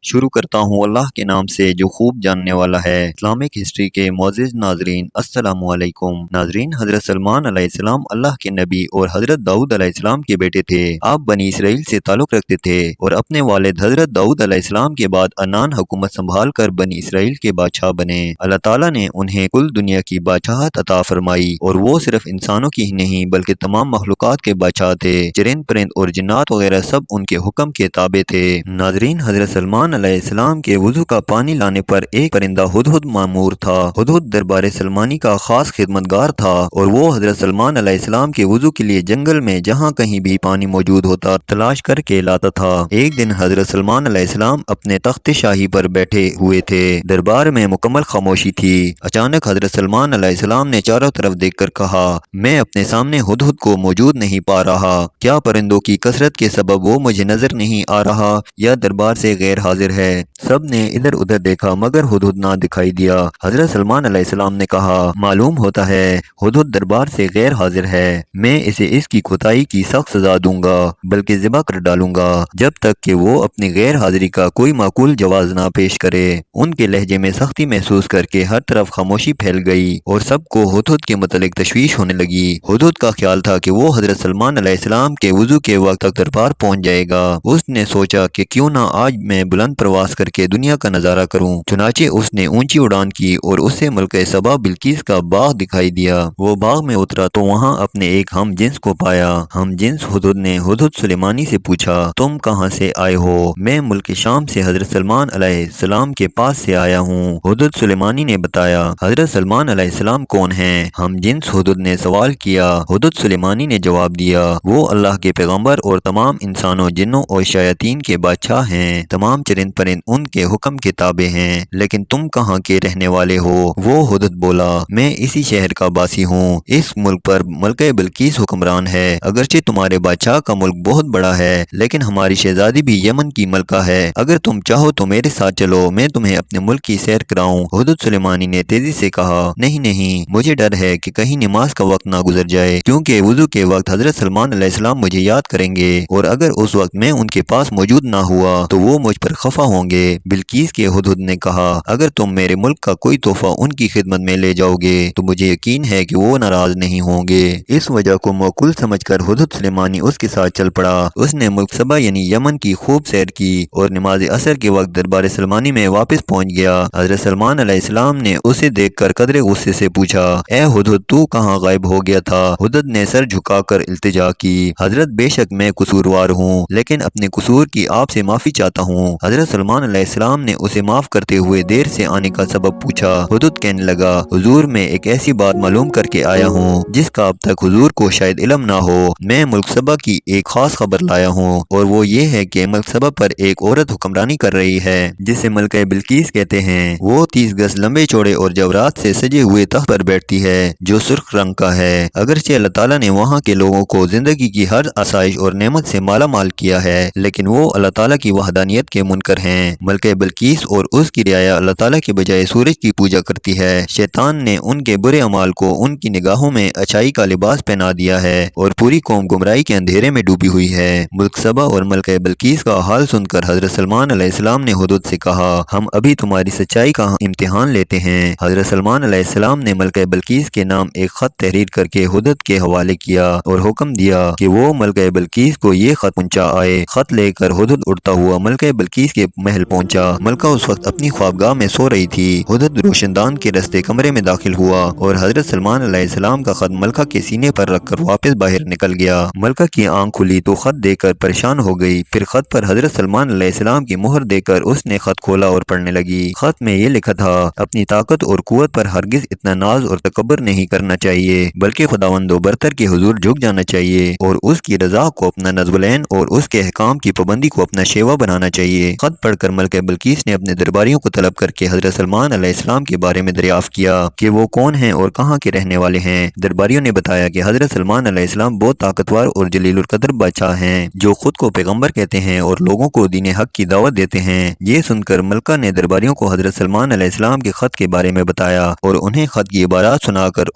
شروع کرتا ہوں اللہ کے نام سے جو خوب جاننے والا ہے۔ اسلامک ہسٹری کے معزز ناظرین السلام علیکم۔ ناظرین، حضرت سلمان علیہ السلام اللہ کے نبی اور حضرت داؤد علیہ السلام کے بیٹے تھے۔ آپ بنی اسرائیل سے تعلق رکھتے تھے اور اپنے والد حضرت داؤد علیہ السلام کے بعد عنان حکومت سنبھال کر بنی اسرائیل کے بادشاہ بنے۔ اللہ تعالیٰ نے انہیں کل دنیا کی بادشاہت عطا فرمائی اور وہ صرف انسانوں کی ہی نہیں بلکہ تمام مخلوقات کے بادشاہ تھے۔ چرند پرند اور جنات وغیرہ سب ان کے حکم کے تابع تھے۔ ناظرین، حضرت سلمان علیہ السلام کے وضو کا پانی لانے پر ایک پرندہ ہدہد مامور تھا۔ ہدہد دربار سلمانی کا خاص خدمتگار تھا اور وہ حضرت سلمان علیہ السلام کے وضو کے لیے جنگل میں جہاں کہیں بھی پانی موجود ہوتا تلاش کر کے لاتا تھا۔ ایک دن حضرت سلمان علیہ السلام اپنے تخت شاہی پر بیٹھے ہوئے تھے۔ دربار میں مکمل خاموشی تھی۔ اچانک حضرت سلمان علیہ السلام نے چاروں طرف دیکھ کر کہا، میں اپنے سامنے ہدہد کو موجود نہیں پا رہا۔ کیا پرندوں کی کثرت کے سبب وہ مجھے نظر نہیں آ رہا یا دربار سے غیر حاضر ہے؟ سب نے ادھر ادھر دیکھا مگر ہدہد نہ دکھائی دیا۔ حضرت سلمان علیہ السلام نے کہا، معلوم ہوتا ہے ہدہد دربار سے غیر حاضر ہے۔ میں اسے اس کی کوتاہی کی سخت سزا دوں گا بلکہ ذبح کر ڈالوں گا جب تک کہ وہ اپنی غیر حاضری کا کوئی معقول جواز نہ پیش کرے۔ ان کے لہجے میں سختی محسوس کر کے ہر طرف خاموشی پھیل گئی اور سب کو ہدہد کے متعلق تشویش ہونے لگی۔ ہدہد کا خیال تھا کہ وہ حضرت سلمان علیہ السلام کے وضو کے وقت تک دربار پہنچ جائے گا۔ اس نے سوچا کہ کیوں نہ آج میں بلند پرواز کر کے دنیا کا نظارہ کروں۔ چنانچہ اس نے اونچی اڑان کی اور اسے ملکہ سبا بلقیس کا باغ دکھائی دیا۔ وہ باغ میں اترا تو وہاں اپنے ایک ہم جنس کو پایا۔ ہم جنس ہدہد نے ہدہد سلیمانی سے پوچھا، تم کہاں سے آئے ہو؟ میں ملک شام سے حضرت سلمان علیہ السلام کے پاس سے آیا ہوں، ہدہد سلیمانی نے بتایا۔ حضرت سلمان علیہ السلام کون ہیں؟ ہم جنس ہدہد نے سوال کیا۔ ہدہد سلیمانی نے جواب دیا، وہ اللہ کے پیغمبر اور تمام انسانوں، جنوں اور شیاطین کے بادشاہ ہیں۔ تمام چرند پرند ان کے حکم کے تابع ہیں۔ لیکن تم کہاں کے رہنے والے ہو؟ وہ ہدہد بولا، میں اسی شہر کا باسی ہوں۔ اس ملک پر ملکہ بلقیس حکمران ہے۔ اگرچہ تمہارے بادشاہ کا ملک بہت بڑا ہے لیکن ہماری شہزادی بھی یمن کی ملکہ ہے۔ اگر تم چاہو تو میرے ساتھ چلو، میں تمہیں اپنے ملک کی سیر کراؤں۔ ہدہد سلیمانی نے تیزی سے کہا، نہیں نہیں، مجھے ڈر ہے کہ کہیں نماز کا وقت نہ گزر جائے، کیونکہ وضو کے وقت حضرت سلمان علیہ السلام مجھے یاد کریں گے اور اگر اس وقت میں ان کے پاس موجود نہ ہوا تو وہ مجھ پر خفا ہوں گے۔ بلقیس کے ہدہد نے کہا، اگر تم میرے ملک کا کوئی تحفہ ان کی خدمت میں لے جاؤ گے تو مجھے یقین ہے کہ وہ ناراض نہیں ہوں گے۔ اس وجہ کو معقول سمجھ کر ہدہد سلیمانی اس کے ساتھ چل پڑا۔ اس نے ملک سبا یعنی یمن کی خوب سیر کی اور نماز عصر کے وقت دربار سلمانی میں واپس پہنچ گیا۔ حضرت سلمان علیہ السلام نے اسے دیکھ کر قدرے غصے سے پوچھا، اے ہدہد، تو کہاں غائب ہو گیا تھا؟ ہدہد نے سر جھکا کر التجا کی، حضرت بے شک میں قصوروار ہوں لیکن اپنے قصور کی آپ سے معافی چاہتا ہوں۔ حضرت سلمان علیہ السلام نے اسے معاف کرتے ہوئے دیر سے آنے کا سبب پوچھا۔ ہدہد کہنے لگا، حضور میں ایک ایسی بات معلوم کر کے آیا ہوں جس کا اب تک حضور کو شاید علم نہ ہو۔ میں ملک سبا کی ایک خاص خبر لایا ہوں اور وہ یہ ہے کہ ملک سبا پر ایک عورت حکمرانی کر رہی ہے جسے ملکہ بلقیس کہتے ہیں۔ وہ 30 گز لمبے چوڑے اور جواہرات سے سجے ہوئے تخت پر بیٹھتی ہے جو سرخ رنگ کا ہے۔ اگرچہ اللہ تعالیٰ نے وہاں کے لوگوں کو زندگی کی ہر آسائش اور نعمت سے مالا مال کیا ہے لیکن وہ اللہ تعالیٰ کی وحدانیت کے منکر ہیں۔ ملکہ بلقیس اور اس کی رعایا اللہ تعالیٰ کے بجائے سورج کی پوجا کرتی ہے۔ شیطان نے ان کے برے اعمال کو ان کی نگاہوں میں اچھائی کا لباس پہنا دیا ہے اور پوری قوم گمراہی کے اندھیرے میں ڈوبی ہوئی ہے۔ ملک سبا اور ملکہ بلقیس کا حال سن کر حضرت سلمان علیہ السلام نے ہدہد سے کہا، ہم ابھی تمہاری سچائی کا امتحان لیتے ہیں۔ حضرت سلمان علیہ السلام نے ملکہ بلقیس کے نام ایک خط تحریر کر کے ہدہد کے حوالے کیا اور حکم دیا کہ وہ ملکہ بلقیس کو یہ خط پہنچا آئے۔ خط لے کر ہدہد اڑتا ہوا ملکہ بلقیس کے محل پہنچا۔ ملکہ اس وقت اپنی خوابگاہ میں سو رہی تھی۔ ہدہد روشن دان کے رستے کمرے میں داخل ہوا اور حضرت سلمان علیہ السلام کا خط ملکہ کے سینے پر رکھ کر واپس باہر نکل گیا۔ ملکہ کی آنکھ کھلی تو خط دیکھ کر پریشان ہو گئی، پھر خط پر حضرت سلمان علیہ السلام کی مہر دیکھ کر اس نے خط کھولا اور پڑھنے لگی۔ خط میں یہ لکھا تھا، اپنی طاقت اور قوت پر ہرگز اتنا ناز اور تکبر نہیں کرنا چاہیے بلکہ خداوند و برتر کے حضور جھک جانا چاہیے اور اس کی رضا کو اپنا نظم العین اور اس کے احکام کی پابندی کو اپنا شیوا بنانا چاہیے۔ خط پڑھ کر ملکہ بلقیس نے اپنے درباریوں کو طلب کر کے حضرت سلمان علیہ السلام کے بارے میں دریافت کیا کہ وہ کون ہیں اور کہاں کے رہنے والے ہیں۔ درباریوں نے بتایا کہ حضرت سلمان علیہ السلام بہت طاقتور اور جلیل القدر بادشاہ ہیں جو خود کو پیغمبر کہتے ہیں اور لوگوں کو دین حق کی دعوت دیتے ہیں۔ یہ سن کر ملکہ نے درباریوں کو حضرت سلمان علیہ السلام کے خط کے بارے میں بتایا اور انہیں خط کی عبارات سنا کر